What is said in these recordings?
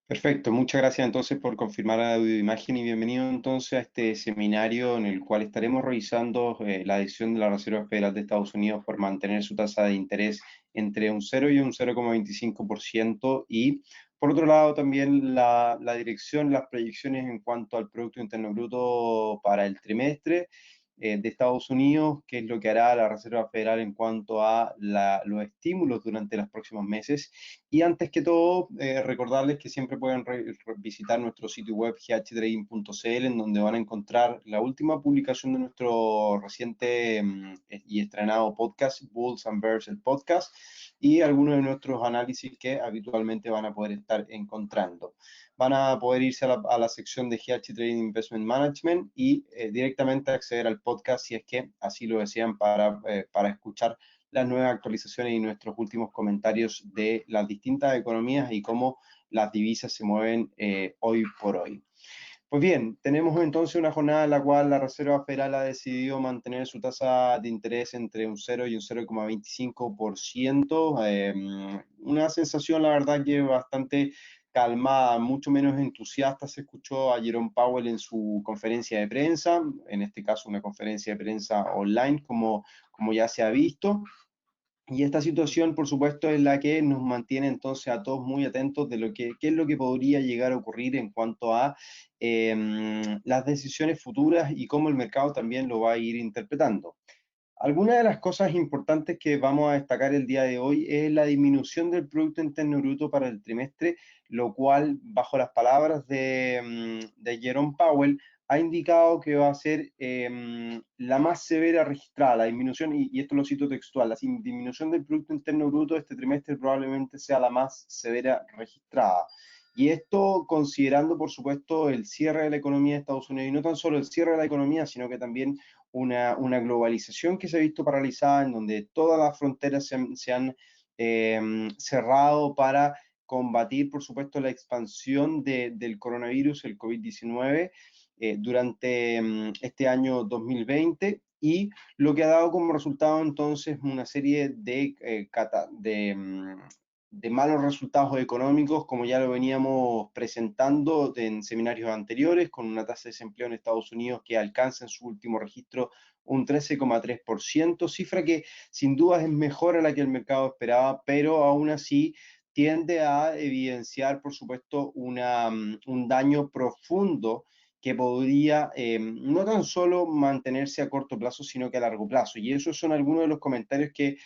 Perfecto, muchas gracias entonces por confirmar la audio imagen y bienvenido entonces a este seminario en el cual estaremos revisando la decisión de la Reserva Federal de Estados Unidos por mantener su tasa de interés entre un 0 y un 0,25% y por otro lado también la dirección, las proyecciones en cuanto al Producto Interno Bruto para el trimestre de Estados Unidos, qué es lo que hará la Reserva Federal en cuanto a los estímulos durante los próximos meses. Y antes que todo, recordarles que siempre pueden visitar nuestro sitio web ghtrading.cl, en donde van a encontrar la última publicación de nuestro reciente y estrenado podcast, Bulls and Bears, el podcast, y algunos de nuestros análisis que habitualmente van a poder estar encontrando. Van a poder irse a la sección de GH Trading Investment Management y directamente acceder al podcast si es que así lo desean para escuchar las nuevas actualizaciones y nuestros últimos comentarios de las distintas economías y cómo las divisas se mueven hoy por hoy. Pues bien, tenemos entonces una jornada en la cual la Reserva Federal ha decidido mantener su tasa de interés entre un 0 y un 0,25%. Una sensación, la verdad, que bastante calmada, mucho menos entusiasta se escuchó a Jerome Powell en su conferencia de prensa, en este caso una conferencia de prensa online, como ya se ha visto. Y esta situación, por supuesto, es la que nos mantiene entonces a todos muy atentos de qué es lo que podría llegar a ocurrir en cuanto a las decisiones futuras y cómo el mercado también lo va a ir interpretando. Algunas de las cosas importantes que vamos a destacar el día de hoy es la disminución del Producto Interno Bruto para el trimestre, lo cual, bajo las palabras de Jerome Powell, ha indicado que va a ser la más severa registrada, la disminución, y esto lo cito textual, la disminución del Producto Interno Bruto este trimestre probablemente sea la más severa registrada. Y esto considerando, por supuesto, el cierre de la economía de Estados Unidos, y no tan solo el cierre de la economía, sino que también una globalización que se ha visto paralizada, en donde todas las fronteras se han cerrado para combatir, por supuesto, la expansión del coronavirus, el COVID-19, durante este año 2020 y lo que ha dado como resultado entonces una serie de malos resultados económicos, como ya lo veníamos presentando en seminarios anteriores, con una tasa de desempleo en Estados Unidos que alcanza en su último registro un 13,3%, cifra que sin duda es mejor a la que el mercado esperaba, pero aún así tiende a evidenciar, por supuesto, un daño profundo que podría no tan solo mantenerse a corto plazo, sino que a largo plazo. Y esos son algunos de los comentarios que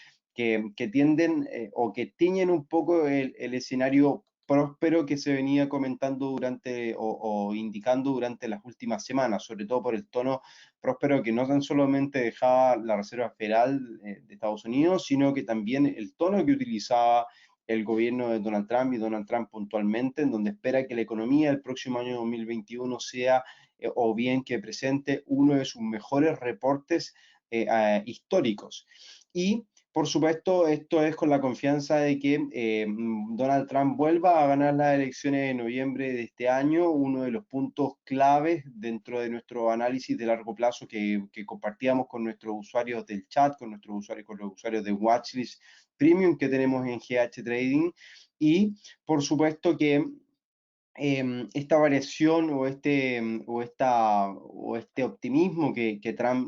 tienden o que tiñen un poco el escenario próspero que se venía comentando durante o indicando durante las últimas semanas, sobre todo por el tono próspero que no tan solamente dejaba la Reserva Federal de Estados Unidos, sino que también el tono que utilizaba el gobierno de Donald Trump y Donald Trump puntualmente, en donde espera que la economía del próximo año 2021 sea o bien que presente uno de sus mejores reportes históricos. Y por supuesto, esto es con la confianza de que Donald Trump vuelva a ganar las elecciones de noviembre de este año, uno de los puntos claves dentro de nuestro análisis de largo plazo que compartíamos con nuestros usuarios del chat, con los usuarios de Watchlist Premium que tenemos en GH Trading. Y por supuesto que esta variación o este optimismo que Trump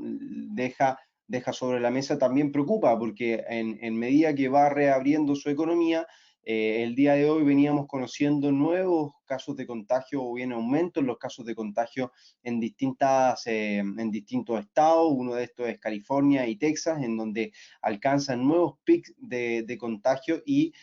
deja sobre la mesa también preocupa, porque en medida que va reabriendo su economía, el día de hoy veníamos conociendo nuevos casos de contagio o bien aumentos en los casos de contagio en distintos estados. Uno de estos es California y Texas, en donde alcanzan nuevos picos de contagio y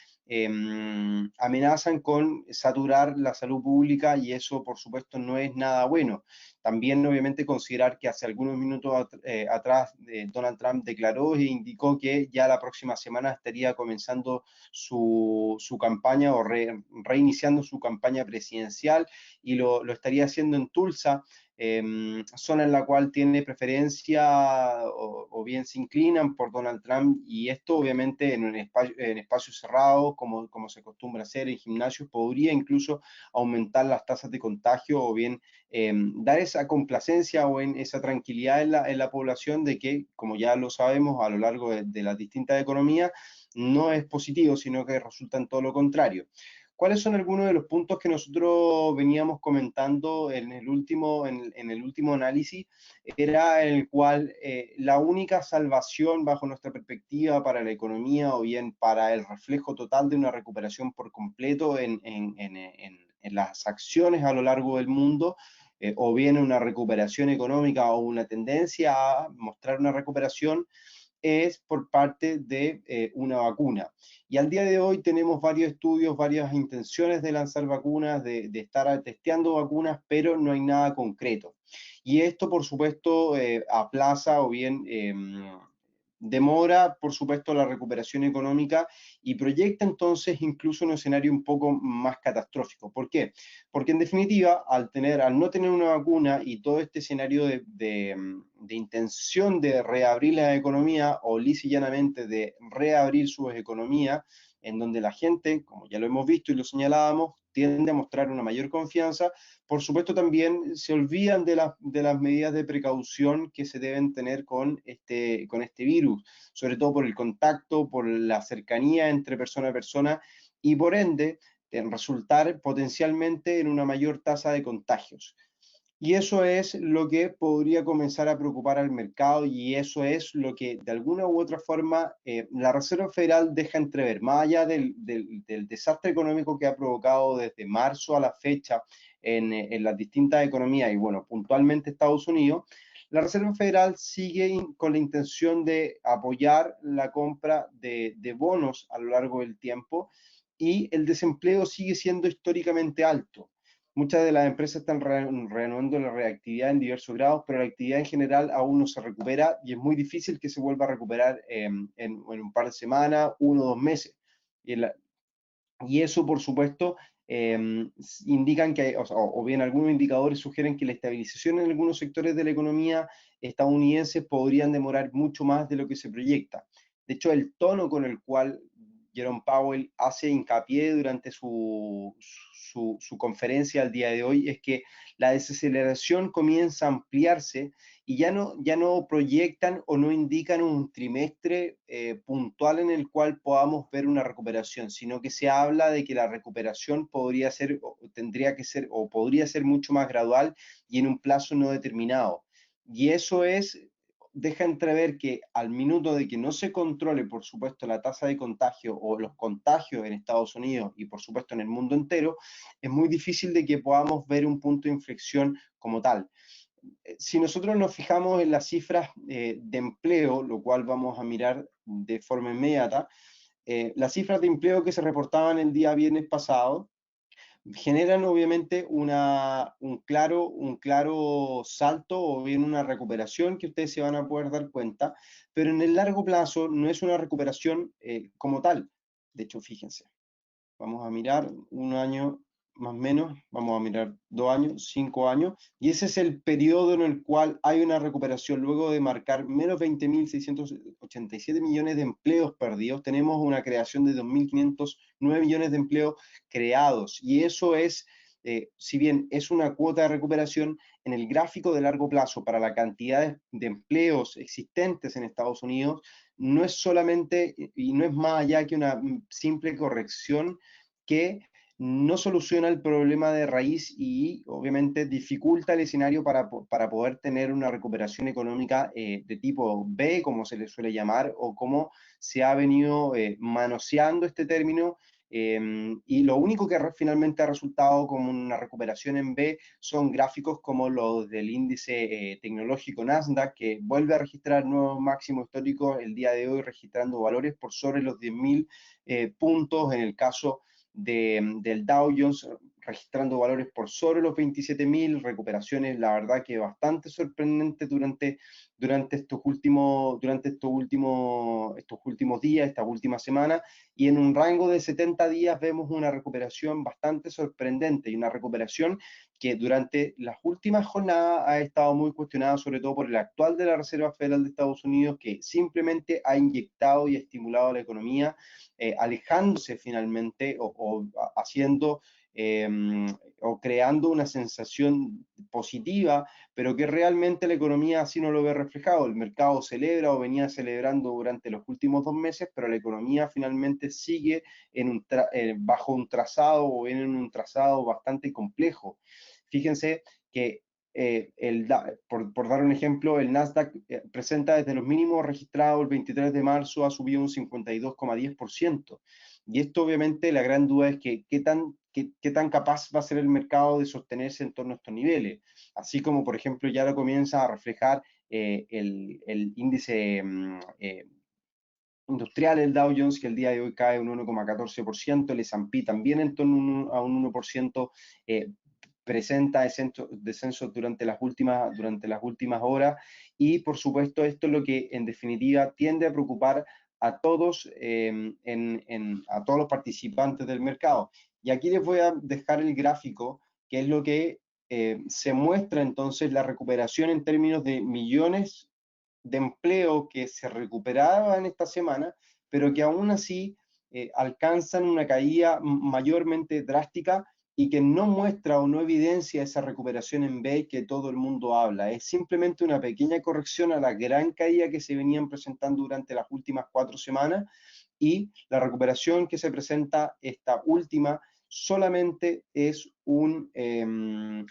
amenazan con saturar la salud pública y eso por supuesto no es nada bueno. También obviamente considerar que hace algunos minutos atrás Donald Trump declaró e indicó que ya la próxima semana estaría comenzando su campaña o reiniciando su campaña presidencial y lo estaría haciendo en Tulsa, zona en la cual tiene preferencia o bien se inclinan por Donald Trump, y esto obviamente en espacios cerrados, como se acostumbra hacer en gimnasios, podría incluso aumentar las tasas de contagio o bien dar esa complacencia o en esa tranquilidad en la población de que, como ya lo sabemos a lo largo de las distintas economías, no es positivo, sino que resulta en todo lo contrario. ¿Cuáles son algunos de los puntos que nosotros veníamos comentando en el último análisis? Era el cual la única salvación bajo nuestra perspectiva para la economía o bien para el reflejo total de una recuperación por completo en las acciones a lo largo del mundo, o bien una recuperación económica o una tendencia a mostrar una recuperación, es por parte de una vacuna. Y al día de hoy tenemos varios estudios, varias intenciones de lanzar vacunas, de estar testeando vacunas, pero no hay nada concreto. Y esto, por supuesto, aplaza o bien demora, por supuesto, la recuperación económica y proyecta entonces incluso un escenario un poco más catastrófico. ¿Por qué? Porque en definitiva, al no tener una vacuna y todo este escenario de intención de reabrir la economía o lisa y llanamente de reabrir sus economías, en donde la gente, como ya lo hemos visto y lo señalábamos, tiende a mostrar una mayor confianza, por supuesto también se olvidan de las medidas de precaución que se deben tener con este virus, sobre todo por el contacto, por la cercanía entre persona a persona y por ende en resultar potencialmente en una mayor tasa de contagios. Y eso es lo que podría comenzar a preocupar al mercado y eso es lo que de alguna u otra forma la Reserva Federal deja entrever, más allá del desastre económico que ha provocado desde marzo a la fecha en las distintas economías y bueno, puntualmente Estados Unidos. La Reserva Federal sigue con la intención de apoyar la compra de bonos a lo largo del tiempo y el desempleo sigue siendo históricamente alto. Muchas de las empresas están reanudando la reactividad en diversos grados, pero la actividad en general aún no se recupera y es muy difícil que se vuelva a recuperar en un par de semanas, 1 o 2 meses. Y, y eso, por supuesto, indican que, o bien algunos indicadores sugieren que la estabilización en algunos sectores de la economía estadounidense podrían demorar mucho más de lo que se proyecta. De hecho, el tono con el cual Jerome Powell hace hincapié durante su conferencia al día de hoy es que la desaceleración comienza a ampliarse y ya no proyectan o no indican un trimestre puntual en el cual podamos ver una recuperación, sino que se habla de que la recuperación podría ser, o tendría que ser, o podría ser mucho más gradual y en un plazo no determinado. Y eso deja entrever que al minuto de que no se controle, por supuesto, la tasa de contagio o los contagios en Estados Unidos y, por supuesto, en el mundo entero, es muy difícil de que podamos ver un punto de inflexión como tal. Si nosotros nos fijamos en las cifras de empleo, lo cual vamos a mirar de forma inmediata, las cifras de empleo que se reportaban el día viernes pasado generan obviamente un claro salto o bien una recuperación que ustedes se van a poder dar cuenta, pero en el largo plazo no es una recuperación como tal. De hecho, fíjense, vamos a mirar un año más o menos, vamos a mirar 2 años, 5 años, y ese es el periodo en el cual hay una recuperación. Luego de marcar menos 20.687 millones de empleos perdidos, tenemos una creación de 2.509 millones de empleos creados, y eso es, si bien es una cuota de recuperación, en el gráfico de largo plazo para la cantidad de empleos existentes en Estados Unidos, no es solamente y no es más allá que una simple corrección que no soluciona el problema de raíz y obviamente dificulta el escenario para poder tener una recuperación económica de tipo B, como se le suele llamar, o como se ha venido manoseando este término. Y lo único que finalmente ha resultado como una recuperación en B son gráficos como los del índice tecnológico Nasdaq, que vuelve a registrar nuevos máximos históricos el día de hoy, registrando valores por sobre los 10.000 puntos. En el caso del Dow Jones, registrando valores por sobre los 27.000, recuperaciones, la verdad que bastante sorprendente durante estos últimos días, esta última semana, y en un rango de 70 días vemos una recuperación bastante sorprendente y una recuperación que durante las últimas jornadas ha estado muy cuestionada, sobre todo por el actual de la Reserva Federal de Estados Unidos, que simplemente ha inyectado y estimulado la economía, alejándose finalmente o haciendo o creando una sensación positiva, pero que realmente la economía así no lo ve reflejado. El mercado celebra o venía celebrando durante los últimos 2 meses, pero la economía finalmente sigue bajo un trazado o en un trazado bastante complejo. Fíjense que por dar un ejemplo, el Nasdaq presenta desde los mínimos registrados el 23 de marzo ha subido un 52,10%. Y esto obviamente la gran duda es que qué tan capaz va a ser el mercado de sostenerse en torno a estos niveles. Así como, por ejemplo, ya lo comienza a reflejar el índice industrial, el Dow Jones, que el día de hoy cae un 1,14%, el S&P también en torno a un 1%, presenta descensos durante las últimas horas, y por supuesto esto es lo que en definitiva tiende a preocupar a todos, a todos los participantes del mercado. Y aquí les voy a dejar el gráfico, que es lo que se muestra entonces la recuperación en términos de millones de empleo que se recuperaban esta semana, pero que aún así alcanzan una caída mayormente drástica y que no muestra o no evidencia esa recuperación en B que todo el mundo habla. Es simplemente una pequeña corrección a la gran caída que se venían presentando durante las últimas 4 semanas, y la recuperación que se presenta esta última solamente es un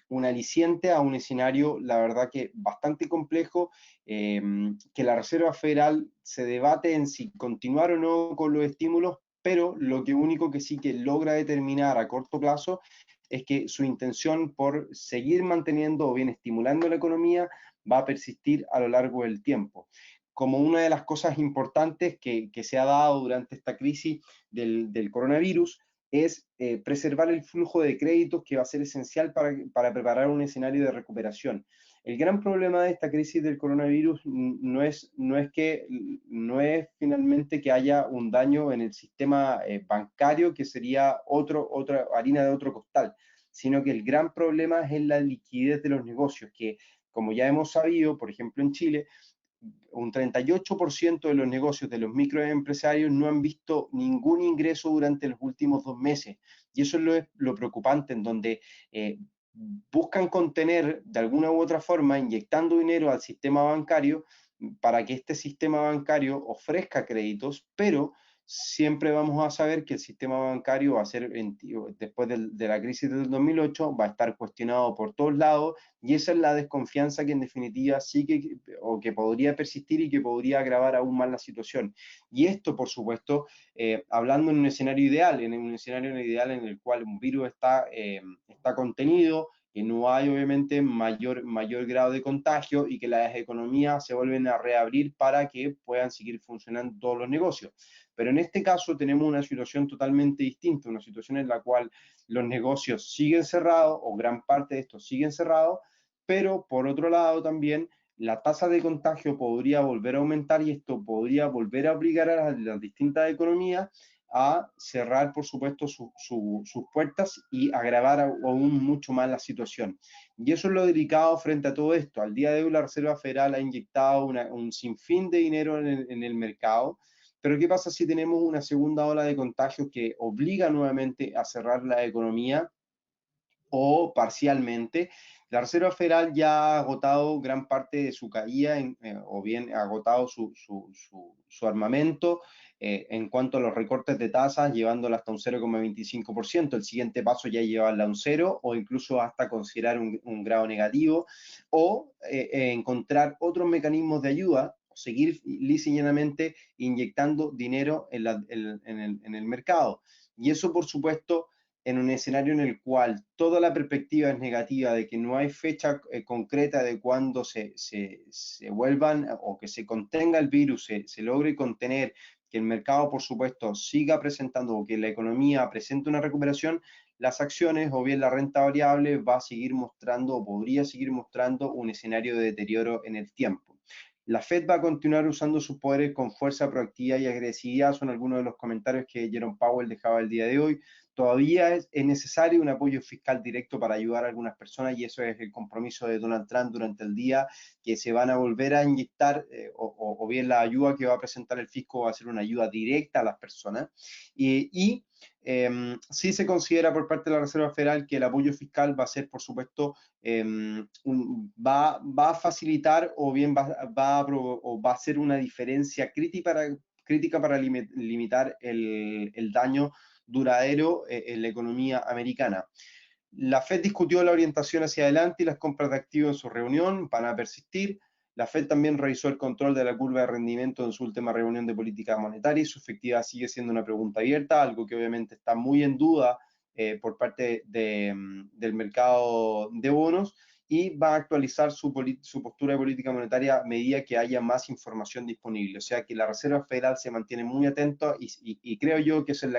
aliciente a un escenario, la verdad que bastante complejo, que la Reserva Federal se debate en si continuar o no con los estímulos, pero lo que único que sí que logra determinar a corto plazo es que su intención por seguir manteniendo o bien estimulando la economía va a persistir a lo largo del tiempo. Como una de las cosas importantes que se ha dado durante esta crisis del coronavirus es preservar el flujo de créditos, que va a ser esencial para preparar un escenario de recuperación. El gran problema de esta crisis del coronavirus no es finalmente que haya un daño en el sistema bancario, que sería otra harina de otro costal, sino que el gran problema es en la liquidez de los negocios, que como ya hemos sabido, por ejemplo en Chile, un 38% de los negocios de los microempresarios no han visto ningún ingreso durante los últimos 2 meses. Y eso es lo preocupante, en donde buscan contener de alguna u otra forma, inyectando dinero al sistema bancario para que este sistema bancario ofrezca créditos, pero siempre vamos a saber que el sistema bancario va a ser, después de la crisis del 2008, va a estar cuestionado por todos lados, y esa es la desconfianza que en definitiva sí que podría persistir y que podría agravar aún más la situación. Y esto, por supuesto, hablando en un escenario ideal, en el cual un virus está contenido, que no hay obviamente mayor grado de contagio y que las economías se vuelven a reabrir para que puedan seguir funcionando todos los negocios. Pero en este caso tenemos una situación totalmente distinta, una situación en la cual los negocios siguen cerrados o gran parte de estos siguen cerrados, pero por otro lado también la tasa de contagio podría volver a aumentar, y esto podría volver a obligar a las distintas economías a cerrar, por supuesto, sus puertas y agravar aún mucho más la situación. Y eso es lo delicado frente a todo esto. Al día de hoy la Reserva Federal ha inyectado un sinfín de dinero en el mercado, pero ¿qué pasa si tenemos una segunda ola de contagios que obliga nuevamente a cerrar la economía o parcialmente? La Reserva Federal ya ha agotado gran parte de su caída, o bien ha agotado su armamento en cuanto a los recortes de tasas, llevándola hasta un 0,25%. El siguiente paso ya llevarla a un 0 o incluso hasta considerar un grado negativo, o encontrar otros mecanismos de ayuda, seguir lisa y llanamente inyectando dinero en el mercado. Y eso, por supuesto, en un escenario en el cual toda la perspectiva es negativa, de que no hay fecha concreta de cuándo se vuelvan o que se contenga el virus, se logre contener, que el mercado, por supuesto, siga presentando o que la economía presente una recuperación, las acciones o bien la renta variable va a seguir mostrando o podría seguir mostrando un escenario de deterioro en el tiempo. La Fed va a continuar usando sus poderes con fuerza proactiva y agresividad, son algunos de los comentarios que Jerome Powell dejaba el día de hoy. Todavía es necesario un apoyo fiscal directo para ayudar a algunas personas, y eso es el compromiso de Donald Trump durante el día, que se van a volver a inyectar, o bien la ayuda que va a presentar el fisco va a ser una ayuda directa a las personas. Y Sí se considera por parte de la Reserva Federal que el apoyo fiscal va a ser, por supuesto, va a facilitar o bien va a ser una diferencia crítica para limitar el daño duradero en la economía americana. La Fed discutió la orientación hacia adelante y las compras de activos en su reunión van a persistir. La Fed también revisó el control de la curva de rendimiento en su última reunión de política monetaria y su efectividad sigue siendo una pregunta abierta, algo que obviamente está muy en duda por parte del mercado de bonos, y va a actualizar su postura de política monetaria a medida que haya más información disponible. O sea que la Reserva Federal se mantiene muy atenta y creo yo que eso es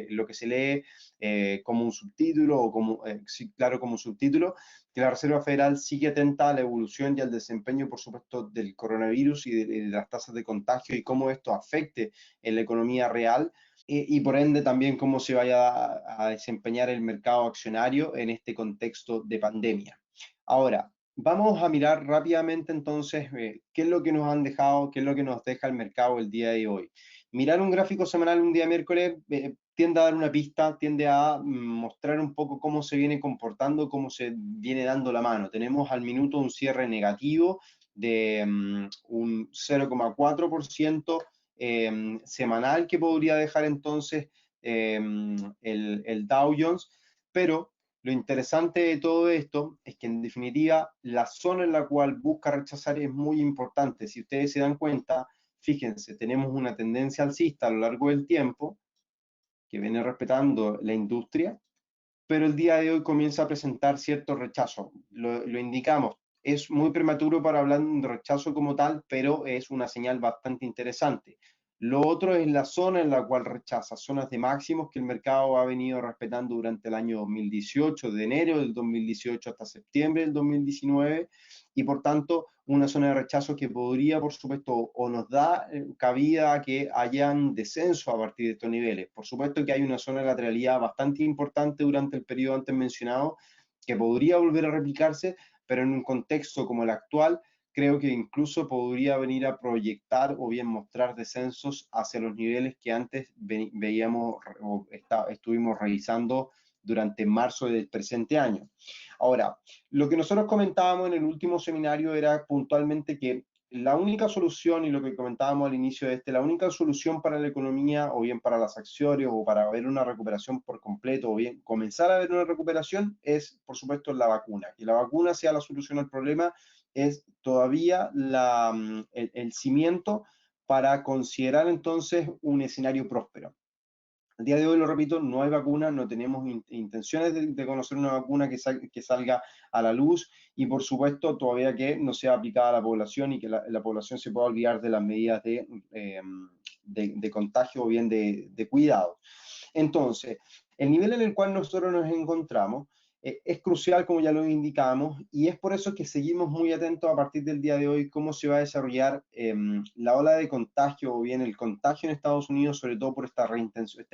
lo que se lee como un subtítulo, o como, sí, claro, como un subtítulo, que la Reserva Federal sigue atenta a la evolución y al desempeño, por supuesto, del coronavirus y de las tasas de contagio y cómo esto afecte en la economía real, y por ende también cómo se vaya a desempeñar el mercado accionario en este contexto de pandemia. Ahora, vamos a mirar rápidamente entonces qué es lo que nos han dejado, qué es lo que nos deja el mercado el día de hoy. Mirar un gráfico semanal un día miércoles tiende a dar una pista, tiende a mostrar un poco cómo se viene comportando, cómo se viene dando la mano. Tenemos al minuto un cierre negativo de un 0,4% semanal, que podría dejar entonces el Dow Jones, pero lo interesante de todo esto es que en definitiva la zona en la cual busca rechazar es muy importante. Si ustedes se dan cuenta, fíjense, tenemos una tendencia alcista a lo largo del tiempo que viene respetando la industria, pero el día de hoy comienza a presentar cierto rechazo. Lo indicamos, es muy prematuro para hablar de rechazo como tal, pero es una señal bastante interesante. Lo otro es la zona en la cual rechaza, zonas de máximos que el mercado ha venido respetando durante el año 2018, de enero del 2018 hasta septiembre del 2019, y por tanto una zona de rechazo que podría, por supuesto, o nos da cabida a que hayan descenso a partir de estos niveles. Por supuesto que hay una zona de lateralidad bastante importante durante el periodo antes mencionado, que podría volver a replicarse, pero en un contexto como el actual, creo que incluso podría venir a proyectar o bien mostrar descensos hacia los niveles que antes veíamos o estuvimos revisando durante marzo del presente año. Ahora, lo que nosotros comentábamos en el último seminario era puntualmente que la única solución, y lo que comentábamos al inicio de la única solución para la economía, o bien para las acciones, o para ver una recuperación por completo, o bien comenzar a ver una recuperación, es, por supuesto, la vacuna. Que la vacuna sea la solución al problema es todavía el cimiento para considerar entonces un escenario próspero. Al día de hoy, lo repito, no hay vacuna, no tenemos intenciones de conocer una vacuna que salga a la luz, y por supuesto todavía que no sea aplicada a la población y que la población se pueda olvidar de las medidas de contagio o bien de cuidado. Entonces, el nivel en el cual nosotros nos encontramos es crucial, como ya lo indicamos, y es por eso que seguimos muy atentos a partir del día de hoy cómo se va a desarrollar la ola de contagio o bien el contagio en Estados Unidos, sobre todo por esta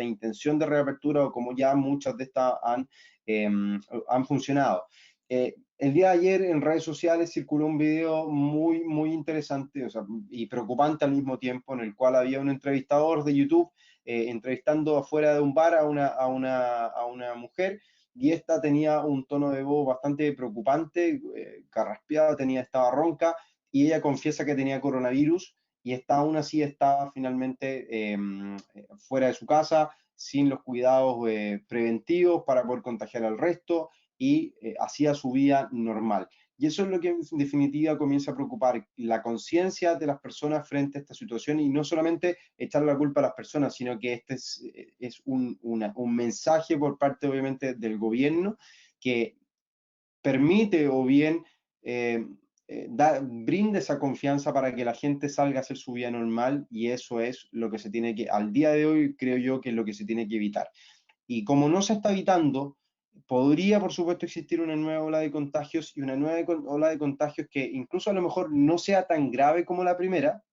intención de reapertura, o como ya muchas de estas han funcionado. El día de ayer en redes sociales circuló un video muy, muy interesante, o sea, y preocupante al mismo tiempo, en el cual había un entrevistador de YouTube entrevistando afuera de un bar a una mujer, y esta tenía un tono de voz bastante preocupante, carraspeada, estaba ronca, y ella confiesa que tenía coronavirus, y aún así estaba finalmente fuera de su casa, sin los cuidados preventivos para poder contagiar al resto, y hacía su vida normal. Y eso es lo que en definitiva comienza a preocupar, la conciencia de las personas frente a esta situación, y no solamente echar la culpa a las personas, sino que este es un mensaje por parte obviamente del gobierno, que permite o bien brinda esa confianza para que la gente salga a hacer su vida normal, y eso es lo que se tiene que, al día de hoy, creo yo que es lo que se tiene que evitar. Y como no se está evitando, podría, por supuesto, existir una nueva ola de contagios, y una nueva ola de contagios que incluso a lo mejor no sea tan grave como la primera,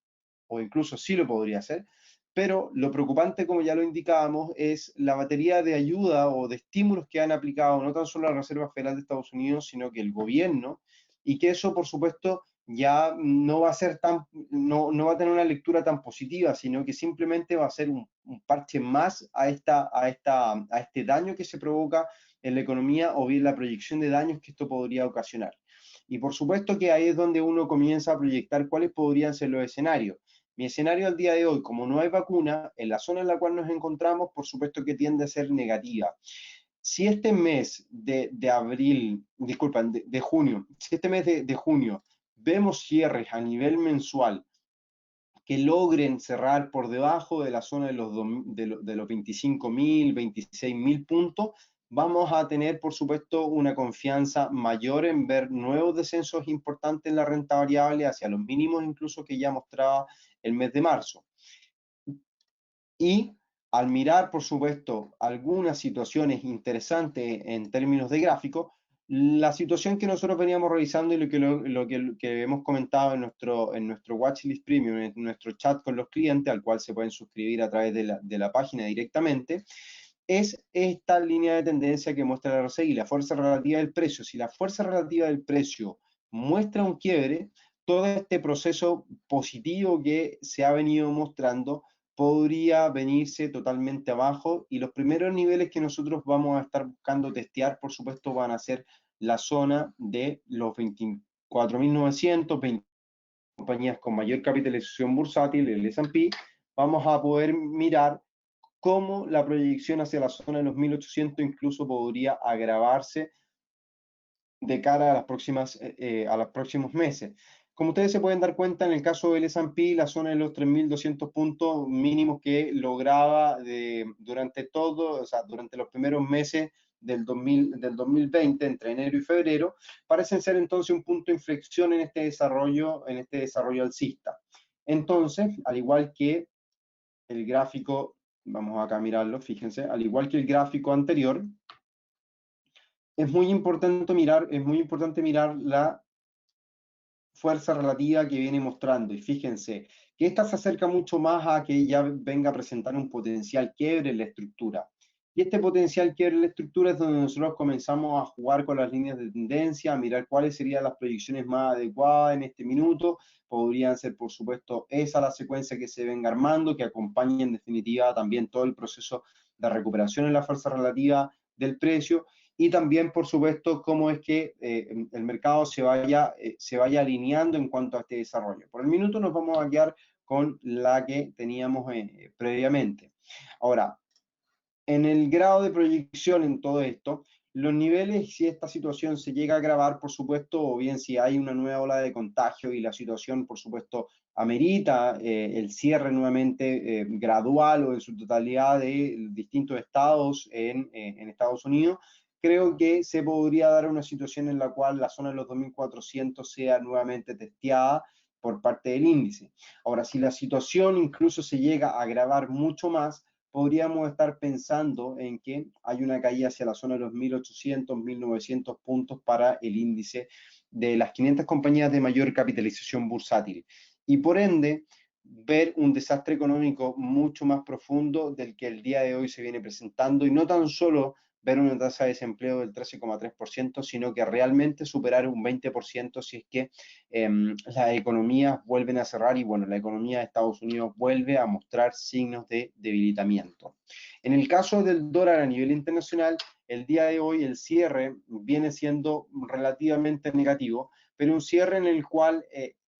o incluso sí lo podría ser, pero lo preocupante, como ya lo indicábamos, es la batería de ayuda o de estímulos que han aplicado no tan solo la Reserva Federal de Estados Unidos, sino que el gobierno, y que eso, por supuesto, ya no va a ser no va a tener una lectura tan positiva, sino que simplemente va a ser un parche más a este daño que se provoca en la economía, o bien la proyección de daños que esto podría ocasionar. Y por supuesto que ahí es donde uno comienza a proyectar cuáles podrían ser los escenarios. Mi escenario al día de hoy, como no hay vacuna, en la zona en la cual nos encontramos, por supuesto que tiende a ser negativa. Si este mes de abril, disculpan, de junio, si este mes de junio vemos cierres a nivel mensual que logren cerrar por debajo de la zona de los 25.000, 26.000 puntos, vamos a tener, por supuesto, una confianza mayor en ver nuevos descensos importantes en la renta variable hacia los mínimos incluso que ya mostraba el mes de marzo. Y al mirar, por supuesto, algunas situaciones interesantes en términos de gráfico, la situación que nosotros veníamos revisando y lo que hemos comentado en nuestro Watchlist Premium, en nuestro chat con los clientes, al cual se pueden suscribir a través de la página directamente, es esta línea de tendencia que muestra la RSI, la fuerza relativa del precio. Si la fuerza relativa del precio muestra un quiebre, todo este proceso positivo que se ha venido mostrando podría venirse totalmente abajo, y los primeros niveles que nosotros vamos a estar buscando testear, por supuesto, van a ser la zona de los 24.900, 20 compañías con mayor capitalización bursátil, el S&P. Vamos a poder mirar cómo la proyección hacia la zona de los 1.800 incluso podría agravarse de cara a los próximos meses. Como ustedes se pueden dar cuenta, en el caso del S&P, la zona de los 3.200 puntos mínimos que lograba durante los primeros meses del 2020, entre enero y febrero, parecen ser entonces un punto de inflexión en este desarrollo alcista. Entonces, al igual que el gráfico, vamos acá a mirarlo, fíjense, al igual que el gráfico anterior, es muy importante mirar la fuerza relativa que viene mostrando, y fíjense que esta se acerca mucho más a que ya venga a presentar un potencial quiebre en la estructura. Y este potencial quiebre en la estructura es donde nosotros comenzamos a jugar con las líneas de tendencia, a mirar cuáles serían las proyecciones más adecuadas en este minuto. Podrían ser, por supuesto, esa la secuencia que se venga armando, que acompañe en definitiva también todo el proceso de recuperación en la fuerza relativa del precio, y también, por supuesto, cómo es que el mercado se vaya alineando en cuanto a este desarrollo. Por el minuto nos vamos a quedar con la que teníamos previamente. Ahora, en el grado de proyección en todo esto, los niveles, si esta situación se llega a agravar, por supuesto, o bien si hay una nueva ola de contagio y la situación, por supuesto, amerita el cierre nuevamente gradual o en su totalidad de distintos estados en Estados Unidos, creo que se podría dar una situación en la cual la zona de los 2.400 sea nuevamente testeada por parte del índice. Ahora, si la situación incluso se llega a agravar mucho más, podríamos estar pensando en que hay una caída hacia la zona de los 1.800, 1.900 puntos para el índice de las 500 compañías de mayor capitalización bursátil. Y por ende, ver un desastre económico mucho más profundo del que el día de hoy se viene presentando, y no tan solo ver una tasa de desempleo del 13,3%, sino que realmente superar un 20% si es que las economías vuelven a cerrar, y bueno, la economía de Estados Unidos vuelve a mostrar signos de debilitamiento. En el caso del dólar a nivel internacional, el día de hoy el cierre viene siendo relativamente negativo, pero un cierre en el cual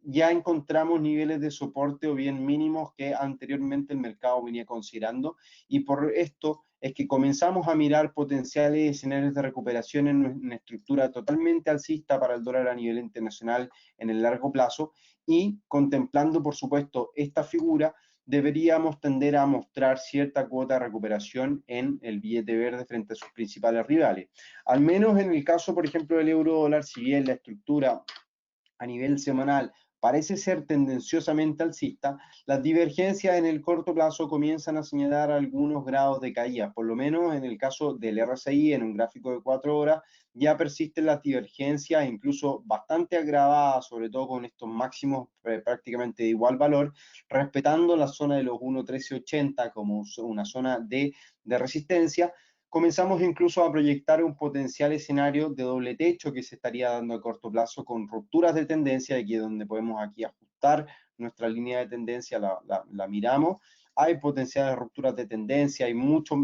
ya encontramos niveles de soporte o bien mínimos que anteriormente el mercado venía considerando, y por esto es que comenzamos a mirar potenciales escenarios de recuperación en una estructura totalmente alcista para el dólar a nivel internacional en el largo plazo, y contemplando, por supuesto, esta figura, deberíamos tender a mostrar cierta cuota de recuperación en el billete verde frente a sus principales rivales. Al menos en el caso, por ejemplo, del euro dólar, si bien la estructura a nivel semanal parece ser tendenciosamente alcista, las divergencias en el corto plazo comienzan a señalar algunos grados de caída. Por lo menos en el caso del RSI, en un gráfico de 4 horas, ya persisten las divergencias, incluso bastante agravadas, sobre todo con estos máximos prácticamente de igual valor, respetando la zona de los 1.1380 como una zona de resistencia, comenzamos incluso a proyectar un potencial escenario de doble techo que se estaría dando a corto plazo con rupturas de tendencia, aquí es donde podemos aquí ajustar nuestra línea de tendencia, la miramos. Hay potenciales rupturas de tendencia, hay mucho,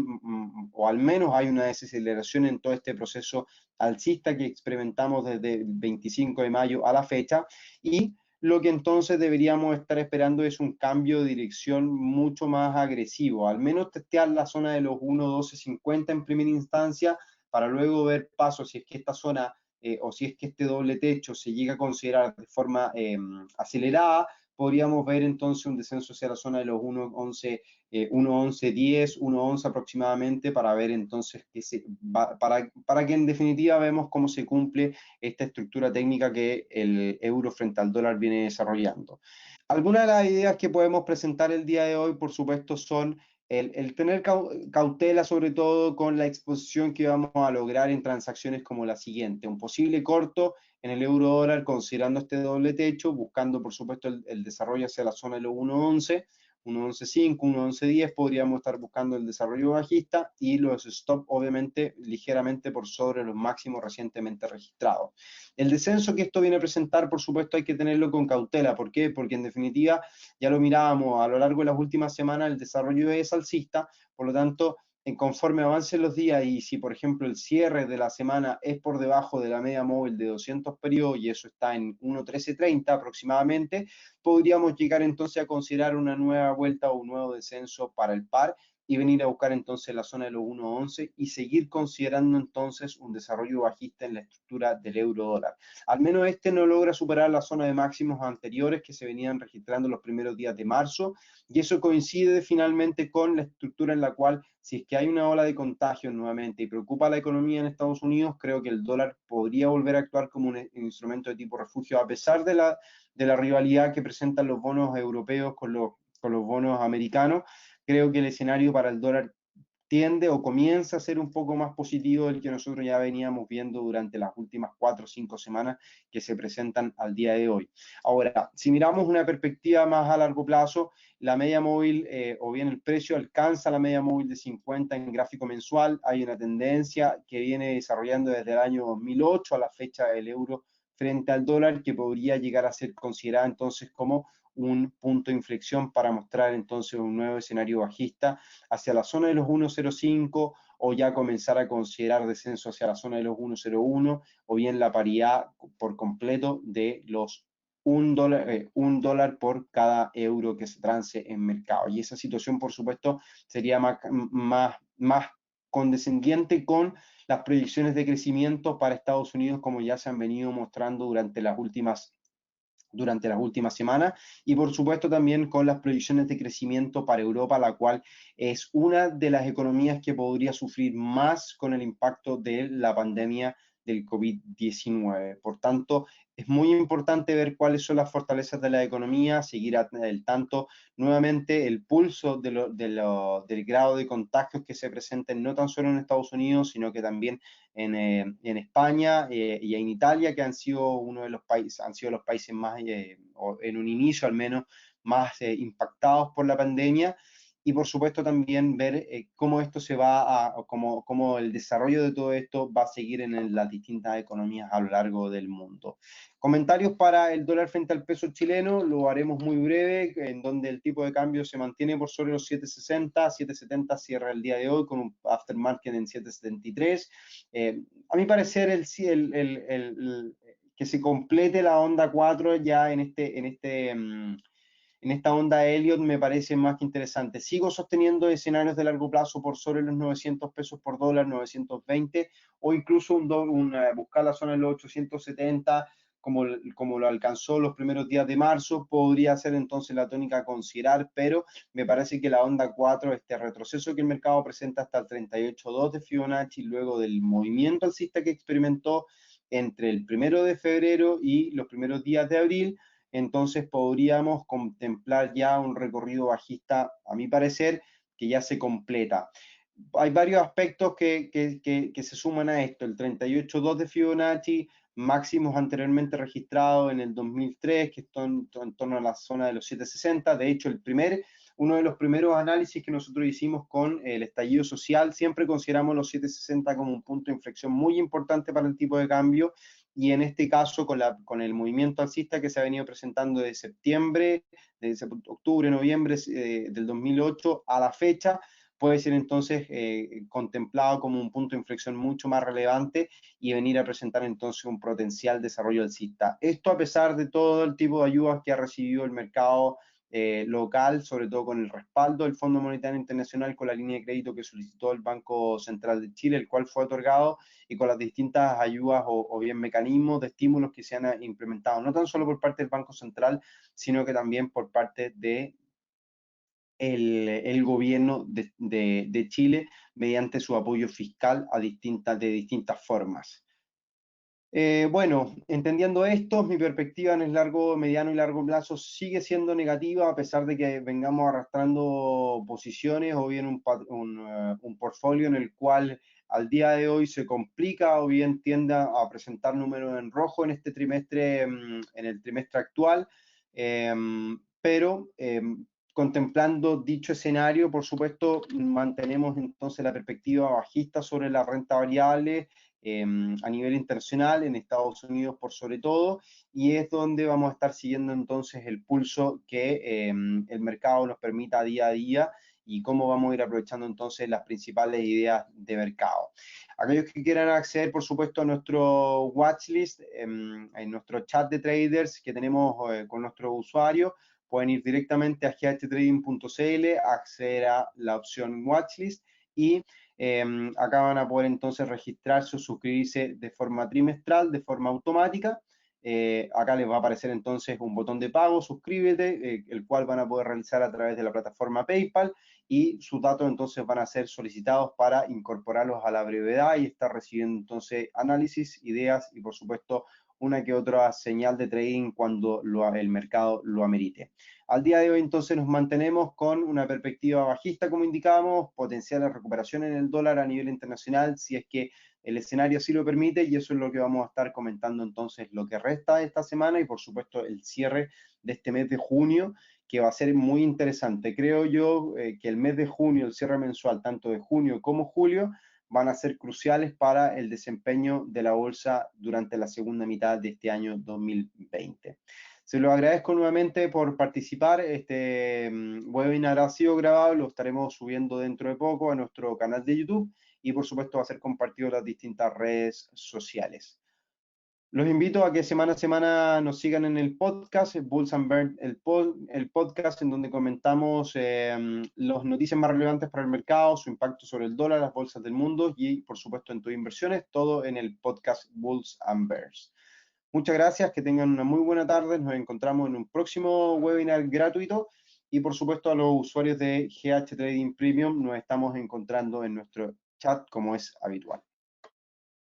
o al menos hay una desaceleración en todo este proceso alcista que experimentamos desde el 25 de mayo a la fecha, y lo que entonces deberíamos estar esperando es un cambio de dirección mucho más agresivo, al menos testear la zona de los 1.1250 en primera instancia, para luego ver pasos si es que esta zona o si es que este doble techo se llega a considerar de forma acelerada. Podríamos ver entonces un descenso hacia la zona de los 1.11, 1.11.10, 1.11 aproximadamente, para ver entonces para que en definitiva vemos cómo se cumple esta estructura técnica que el euro frente al dólar viene desarrollando. Algunas de las ideas que podemos presentar el día de hoy, por supuesto, son el tener cautela, sobre todo con la exposición que vamos a lograr en transacciones como la siguiente: un posible corto en el euro dólar considerando este doble techo, buscando por supuesto el desarrollo hacia la zona de los 1.11, 1.11.5, 1.11.10, podríamos estar buscando el desarrollo bajista, y los stop obviamente ligeramente por sobre los máximos recientemente registrados. El descenso que esto viene a presentar, por supuesto, hay que tenerlo con cautela. ¿Por qué? Porque en definitiva, ya lo mirábamos a lo largo de las últimas semanas, el desarrollo es alcista, por lo tanto, conforme avancen los días, y si por ejemplo el cierre de la semana es por debajo de la media móvil de 200 periodos, y eso está en 1.1330 aproximadamente, podríamos llegar entonces a considerar una nueva vuelta o un nuevo descenso para el par, y venir a buscar entonces la zona de los 1.11 y seguir considerando entonces un desarrollo bajista en la estructura del euro dólar. Al menos este no logra superar la zona de máximos anteriores que se venían registrando los primeros días de marzo, y eso coincide finalmente con la estructura en la cual, si es que hay una ola de contagios nuevamente y preocupa la economía en Estados Unidos, creo que el dólar podría volver a actuar como un instrumento de tipo refugio, a pesar de la rivalidad que presentan los bonos europeos con los bonos americanos. Creo que el escenario para el dólar tiende o comienza a ser un poco más positivo del que nosotros ya veníamos viendo durante las últimas 4 o 5 semanas que se presentan al día de hoy. Ahora, si miramos una perspectiva más a largo plazo, la media móvil o bien el precio alcanza la media móvil de 50 en gráfico mensual. Hay una tendencia que viene desarrollando desde el año 2008 a la fecha del euro frente al dólar, que podría llegar a ser considerada entonces como un punto de inflexión para mostrar entonces un nuevo escenario bajista hacia la zona de los 1.05, o ya comenzar a considerar descenso hacia la zona de los 1.01, o bien la paridad por completo de los un dólar por cada euro que se trance en mercado. Y esa situación, por supuesto, sería más condescendiente con las proyecciones de crecimiento para Estados Unidos, como ya se han venido mostrando durante las últimas semanas, y por supuesto también con las proyecciones de crecimiento para Europa, la cual es una de las economías que podría sufrir más con el impacto de la pandemia del COVID-19. Por tanto, es muy importante ver cuáles son las fortalezas de la economía, seguir al tanto nuevamente el pulso del grado de contagios que se presenten no tan solo en Estados Unidos, sino que también en España y en Italia, que han sido los países más, o en un inicio al menos, más impactados por la pandemia. Y por supuesto también ver cómo esto cómo el desarrollo de todo esto va a seguir en las distintas economías a lo largo del mundo. Comentarios para el dólar frente al peso chileno, lo haremos muy breve, en donde el tipo de cambio se mantiene por sobre los 7.60, 7.70 cierra el día de hoy con un aftermarket en 7.73. A mi parecer, que se complete la onda 4 ya en esta onda Elliott me parece más que interesante. Sigo sosteniendo escenarios de largo plazo por sobre los 900 pesos por dólar, 920, o incluso buscar la zona de los 870, como lo alcanzó los primeros días de marzo, podría ser entonces la tónica a considerar, pero me parece que la onda 4, este retroceso que el mercado presenta hasta el 38.2 de Fibonacci, luego del movimiento alcista que experimentó entre el 1 de febrero y los primeros días de abril, entonces podríamos contemplar ya un recorrido bajista, a mi parecer, que ya se completa. Hay varios aspectos que se suman a esto: el 38.2 de Fibonacci, máximos anteriormente registrados en el 2003, que están en torno a la zona de los 7.60. De hecho, el primer uno de los primeros análisis que nosotros hicimos con el estallido social, siempre consideramos los 760 como un punto de inflexión muy importante para el tipo de cambio, y en este caso con el movimiento alcista que se ha venido presentando de septiembre, desde octubre, noviembre del 2008 a la fecha, puede ser entonces contemplado como un punto de inflexión mucho más relevante y venir a presentar entonces un potencial desarrollo alcista. Esto a pesar de todo el tipo de ayudas que ha recibido el mercado local, sobre todo con el respaldo del Fondo Monetario Internacional, con la línea de crédito que solicitó el Banco Central de Chile, el cual fue otorgado, y con las distintas ayudas o bien mecanismos de estímulos que se han implementado, no tan solo por parte del Banco Central, sino que también por parte de el gobierno de Chile mediante su apoyo fiscal de distintas formas. Bueno, entendiendo esto, mi perspectiva en el mediano y largo plazo sigue siendo negativa, a pesar de que vengamos arrastrando posiciones o bien un portfolio en el cual al día de hoy se complica o bien tiende a presentar números en rojo en este trimestre, en el trimestre actual, pero contemplando dicho escenario, por supuesto, mantenemos entonces la perspectiva bajista sobre la renta variable a nivel internacional, en Estados Unidos por sobre todo, y es donde vamos a estar siguiendo entonces el pulso que el mercado nos permita día a día y cómo vamos a ir aprovechando entonces las principales ideas de mercado. Aquellos que quieran acceder, por supuesto, a nuestro watchlist, en nuestro chat de traders que tenemos con nuestros usuarios, pueden ir directamente a ghtrading.cl, acceder a la opción watchlist y acá van a poder entonces registrarse o suscribirse de forma trimestral, de forma automática. Acá les va a aparecer entonces un botón de pago, suscríbete, el cual van a poder realizar a través de la plataforma PayPal, y sus datos entonces van a ser solicitados para incorporarlos a la brevedad y estar recibiendo entonces análisis, ideas y por supuesto una que otra señal de trading cuando el mercado lo amerite. Al día de hoy entonces nos mantenemos con una perspectiva bajista, como indicábamos, potencial de recuperación en el dólar a nivel internacional, si es que el escenario así lo permite, y eso es lo que vamos a estar comentando entonces lo que resta de esta semana y por supuesto el cierre de este mes de junio, que va a ser muy interesante. Creo yo que el mes de junio, el cierre mensual, tanto de junio como julio, van a ser cruciales para el desempeño de la bolsa durante la segunda mitad de este año 2020. Se lo agradezco nuevamente por participar. Este webinar ha sido grabado, lo estaremos subiendo dentro de poco a nuestro canal de YouTube y por supuesto va a ser compartido en las distintas redes sociales. Los invito a que semana a semana nos sigan en el podcast, Bulls and Bears, el podcast en donde comentamos las noticias más relevantes para el mercado, su impacto sobre el dólar, las bolsas del mundo y por supuesto en tus inversiones, todo en el podcast Bulls and Bears. Muchas gracias, que tengan una muy buena tarde, nos encontramos en un próximo webinar gratuito y por supuesto a los usuarios de GH Trading Premium nos estamos encontrando en nuestro chat como es habitual.